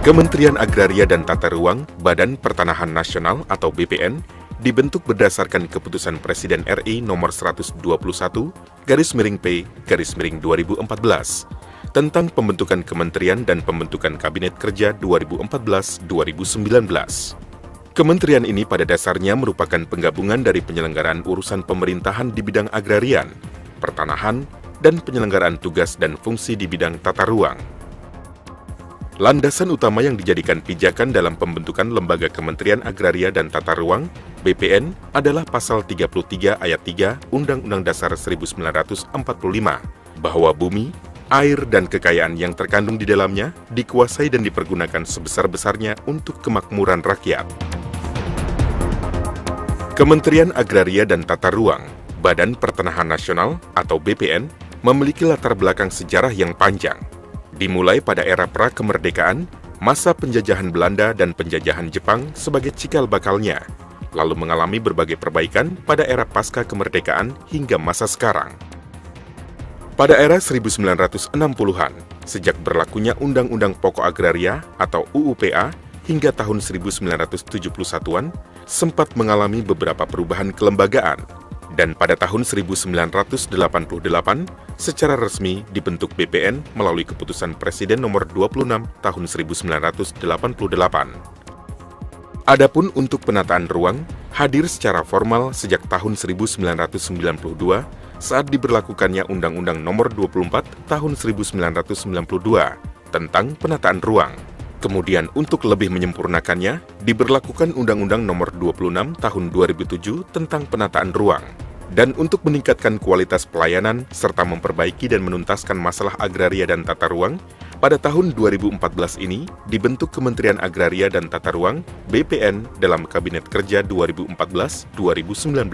Kementerian Agraria dan Tata Ruang, Badan Pertanahan Nasional atau BPN, dibentuk berdasarkan Keputusan Presiden RI Nomor 121/P/2014 tentang pembentukan kementerian dan pembentukan Kabinet Kerja 2014-2019. Kementerian ini pada dasarnya merupakan penggabungan dari penyelenggaraan urusan pemerintahan di bidang agrarian, pertanahan, dan penyelenggaraan tugas dan fungsi di bidang tata ruang. Landasan utama yang dijadikan pijakan dalam pembentukan Lembaga Kementerian Agraria dan Tata Ruang, BPN, adalah Pasal 33 Ayat 3 Undang-Undang Dasar 1945, bahwa bumi, air, dan kekayaan yang terkandung di dalamnya dikuasai dan dipergunakan sebesar-besarnya untuk kemakmuran rakyat. Kementerian Agraria dan Tata Ruang, Badan Pertanahan Nasional atau BPN, memiliki latar belakang sejarah yang panjang. Dimulai pada era pra-kemerdekaan, masa penjajahan Belanda dan penjajahan Jepang sebagai cikal bakalnya, lalu mengalami berbagai perbaikan pada era pasca kemerdekaan hingga masa sekarang. Pada era 1960-an, sejak berlakunya Undang-Undang Pokok Agraria atau UUPA hingga tahun 1971-an, sempat mengalami beberapa perubahan kelembagaan, dan pada tahun 1988, secara resmi dibentuk BPN melalui Keputusan Presiden Nomor 26 Tahun 1988. Adapun untuk penataan ruang, hadir secara formal sejak tahun 1992 saat diberlakukannya Undang-Undang Nomor 24 Tahun 1992 tentang penataan ruang. Kemudian untuk lebih menyempurnakannya, diberlakukan Undang-Undang Nomor 26 Tahun 2007 tentang penataan ruang. Dan untuk meningkatkan kualitas pelayanan serta memperbaiki dan menuntaskan masalah agraria dan tata ruang, pada tahun 2014 ini dibentuk Kementerian Agraria dan Tata Ruang (BPN) dalam Kabinet Kerja 2014-2019.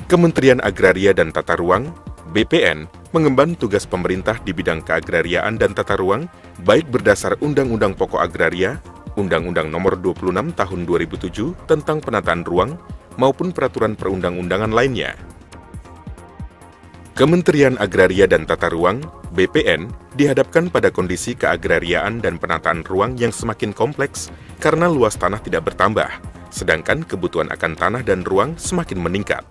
Kementerian Agraria dan Tata Ruang (BPN) mengemban tugas pemerintah di bidang keagrariaan dan tata ruang, baik berdasar Undang-Undang Pokok Agraria, Undang-Undang Nomor 26 Tahun 2007 tentang penataan ruang, maupun peraturan perundang-undangan lainnya. Kementerian Agraria dan Tata Ruang (BPN) dihadapkan pada kondisi keagrariaan dan penataan ruang yang semakin kompleks karena luas tanah tidak bertambah, sedangkan kebutuhan akan tanah dan ruang semakin meningkat.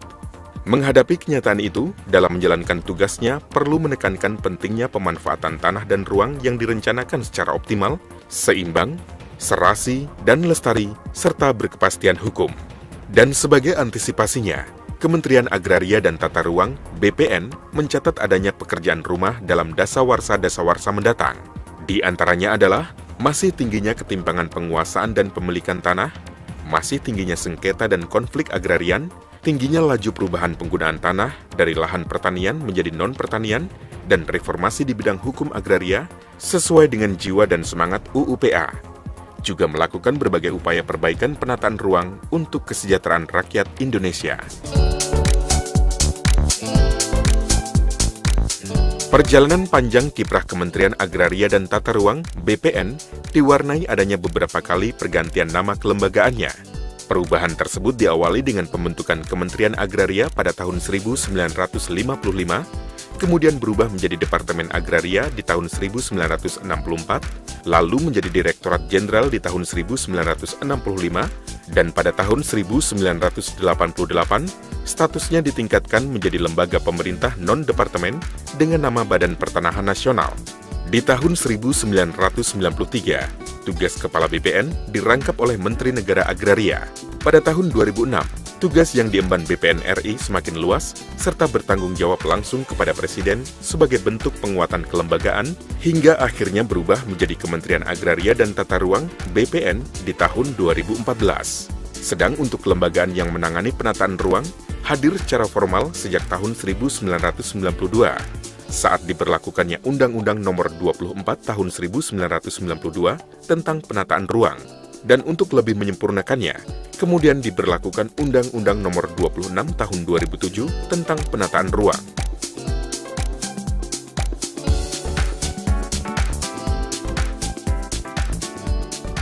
Menghadapi kenyataan itu, dalam menjalankan tugasnya perlu menekankan pentingnya pemanfaatan tanah dan ruang yang direncanakan secara optimal, seimbang, serasi, dan lestari, serta berkepastian hukum. Dan sebagai antisipasinya, Kementerian Agraria dan Tata Ruang (BPN) mencatat adanya pekerjaan rumah dalam dasawarsa-dasawarsa mendatang. Di antaranya adalah masih tingginya ketimpangan penguasaan dan pemilikan tanah, masih tingginya sengketa dan konflik agrarian, tingginya laju perubahan penggunaan tanah dari lahan pertanian menjadi non-pertanian, dan reformasi di bidang hukum agraria sesuai dengan jiwa dan semangat UUPA. Juga melakukan berbagai upaya perbaikan penataan ruang untuk kesejahteraan rakyat Indonesia. Perjalanan panjang kiprah Kementerian Agraria dan Tata Ruang (BPN) diwarnai adanya beberapa kali pergantian nama kelembagaannya. Perubahan tersebut diawali dengan pembentukan Kementerian Agraria pada tahun 1955, kemudian berubah menjadi Departemen Agraria di tahun 1964, lalu menjadi Direktorat Jenderal di tahun 1965, dan pada tahun 1988, statusnya ditingkatkan menjadi lembaga pemerintah non-departemen dengan nama Badan Pertanahan Nasional. Di tahun 1993, tugas Kepala BPN dirangkap oleh Menteri Negara Agraria. Pada tahun 2006, tugas yang diemban BPN RI semakin luas, serta bertanggung jawab langsung kepada Presiden sebagai bentuk penguatan kelembagaan, hingga akhirnya berubah menjadi Kementerian Agraria dan Tata Ruang (BPN) di tahun 2014. Sedang untuk kelembagaan yang menangani penataan ruang, hadir secara formal sejak tahun 1992. Saat diberlakukannya Undang-Undang Nomor 24 Tahun 1992 tentang penataan ruang, dan untuk lebih menyempurnakannya, kemudian diberlakukan Undang-Undang Nomor 26 Tahun 2007 tentang penataan ruang.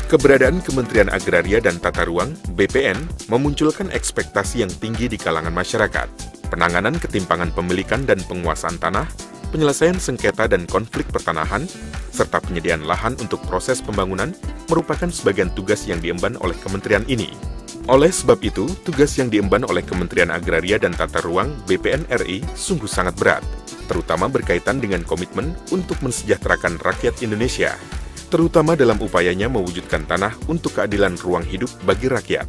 Keberadaan Kementerian Agraria dan Tata Ruang (BPN) memunculkan ekspektasi yang tinggi di kalangan masyarakat. Penanganan ketimpangan pemilikan dan penguasaan tanah, penyelesaian sengketa dan konflik pertanahan, serta penyediaan lahan untuk proses pembangunan merupakan sebagian tugas yang diemban oleh kementerian ini. Oleh sebab itu, tugas yang diemban oleh Kementerian Agraria dan Tata Ruang BPN RI sungguh sangat berat, terutama berkaitan dengan komitmen untuk mensejahterakan rakyat Indonesia, terutama dalam upayanya mewujudkan tanah untuk keadilan ruang hidup bagi rakyat.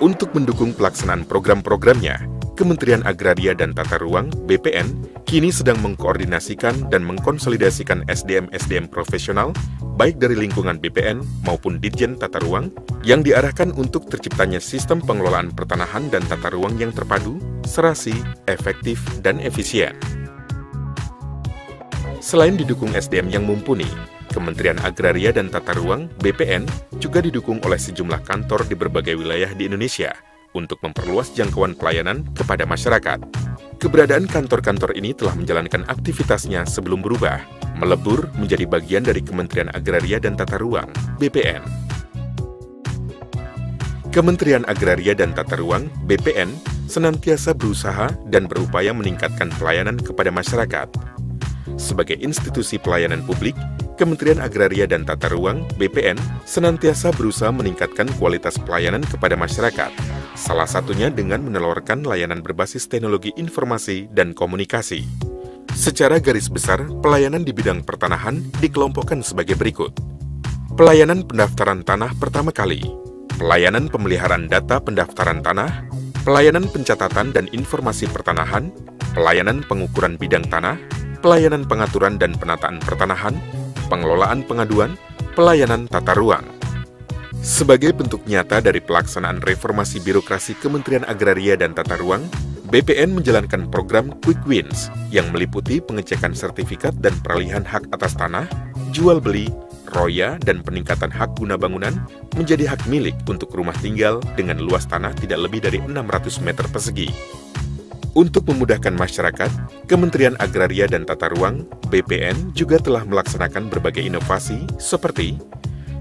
Untuk mendukung pelaksanaan program-programnya, Kementerian Agraria dan Tata Ruang BPN kini sedang mengkoordinasikan dan mengkonsolidasikan SDM-SDM profesional baik dari lingkungan BPN maupun Ditjen Tata Ruang yang diarahkan untuk terciptanya sistem pengelolaan pertanahan dan tata ruang yang terpadu, serasi, efektif, dan efisien. Selain didukung SDM yang mumpuni, Kementerian Agraria dan Tata Ruang BPN juga didukung oleh sejumlah kantor di berbagai wilayah di Indonesia untuk memperluas jangkauan pelayanan kepada masyarakat. Keberadaan kantor-kantor ini telah menjalankan aktivitasnya sebelum berubah, melebur menjadi bagian dari Kementerian Agraria dan Tata Ruang BPN. Kementerian Agraria dan Tata Ruang BPN senantiasa berusaha dan berupaya meningkatkan pelayanan kepada masyarakat. Sebagai institusi pelayanan publik, Kementerian Agraria dan Tata Ruang BPN senantiasa berusaha meningkatkan kualitas pelayanan kepada masyarakat, salah satunya dengan menelurkan layanan berbasis teknologi informasi dan komunikasi. Secara garis besar, pelayanan di bidang pertanahan dikelompokkan sebagai berikut. Pelayanan pendaftaran tanah pertama kali, pelayanan pemeliharaan data pendaftaran tanah, pelayanan pencatatan dan informasi pertanahan, pelayanan pengukuran bidang tanah, pelayanan pengaturan dan penataan pertanahan, pengelolaan pengaduan, pelayanan tata ruang. Sebagai bentuk nyata dari pelaksanaan reformasi birokrasi Kementerian Agraria dan Tata Ruang, BPN menjalankan program Quick Wins yang meliputi pengecekan sertifikat dan peralihan hak atas tanah, jual beli, roya, dan peningkatan hak guna bangunan menjadi hak milik untuk rumah tinggal dengan luas tanah tidak lebih dari 600 meter persegi. Untuk memudahkan masyarakat, Kementerian Agraria dan Tata Ruang BPN juga telah melaksanakan berbagai inovasi seperti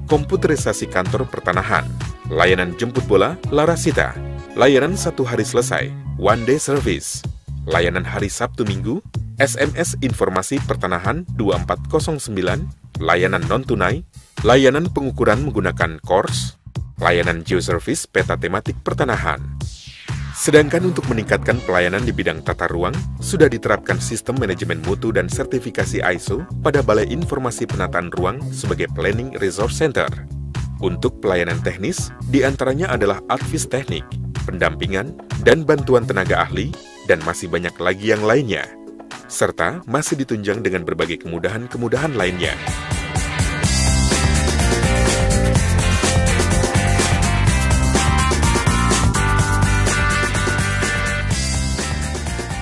komputerisasi kantor pertanahan, layanan jemput bola Larasita, layanan 1 hari selesai, One Day Service, layanan hari Sabtu Minggu, SMS Informasi Pertanahan 2409, layanan non-tunai, layanan pengukuran menggunakan KORS, layanan geoservice peta tematik pertanahan. Sedangkan untuk meningkatkan pelayanan di bidang tata ruang, sudah diterapkan sistem manajemen mutu dan sertifikasi ISO pada Balai Informasi Penataan Ruang sebagai Planning Resource Center. Untuk pelayanan teknis, diantaranya adalah advis teknik, pendampingan, dan bantuan tenaga ahli, dan masih banyak lagi yang lainnya. Serta masih ditunjang dengan berbagai kemudahan-kemudahan lainnya.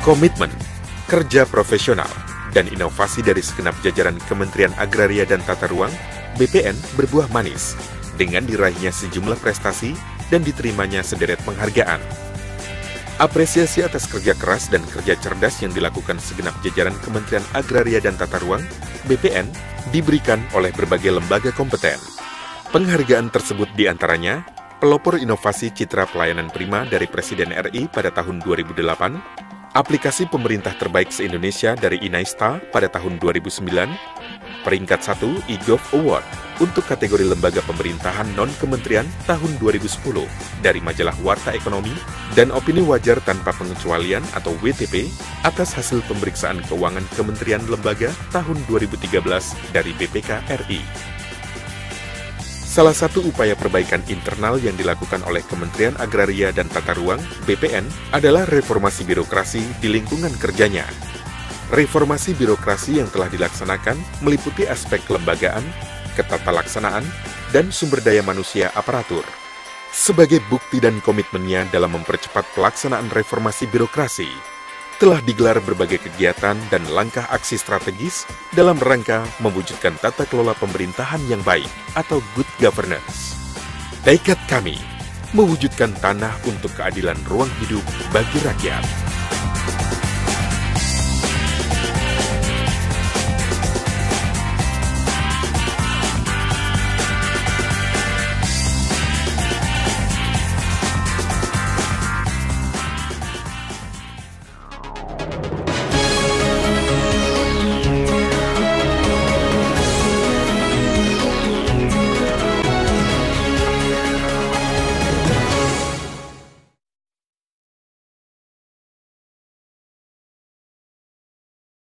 Komitmen, kerja profesional, dan inovasi dari segenap jajaran Kementerian Agraria dan Tata Ruang, BPN berbuah manis, dengan diraihnya sejumlah prestasi dan diterimanya sederet penghargaan. Apresiasi atas kerja keras dan kerja cerdas yang dilakukan segenap jajaran Kementerian Agraria dan Tata Ruang, BPN, diberikan oleh berbagai lembaga kompeten. Penghargaan tersebut diantaranya, pelopor inovasi citra pelayanan prima dari Presiden RI pada tahun 2008, aplikasi pemerintah terbaik se-Indonesia dari Inaista pada tahun 2009, peringkat 1 eGov Award untuk kategori lembaga pemerintahan non-kementerian tahun 2010 dari majalah Warta Ekonomi, dan opini wajar tanpa pengecualian atau WTP atas hasil pemeriksaan keuangan kementerian lembaga tahun 2013 dari BPK RI. Salah satu upaya perbaikan internal yang dilakukan oleh Kementerian Agraria dan Tata Ruang BPN adalah reformasi birokrasi di lingkungan kerjanya. Reformasi birokrasi yang telah dilaksanakan meliputi aspek kelembagaan, ketatalaksanaan, dan sumber daya manusia aparatur. Sebagai bukti dan komitmennya dalam mempercepat pelaksanaan reformasi birokrasi, telah digelar berbagai kegiatan dan langkah aksi strategis dalam rangka mewujudkan tata kelola pemerintahan yang baik atau good governance. Tekad kami, mewujudkan tanah untuk keadilan ruang hidup bagi rakyat.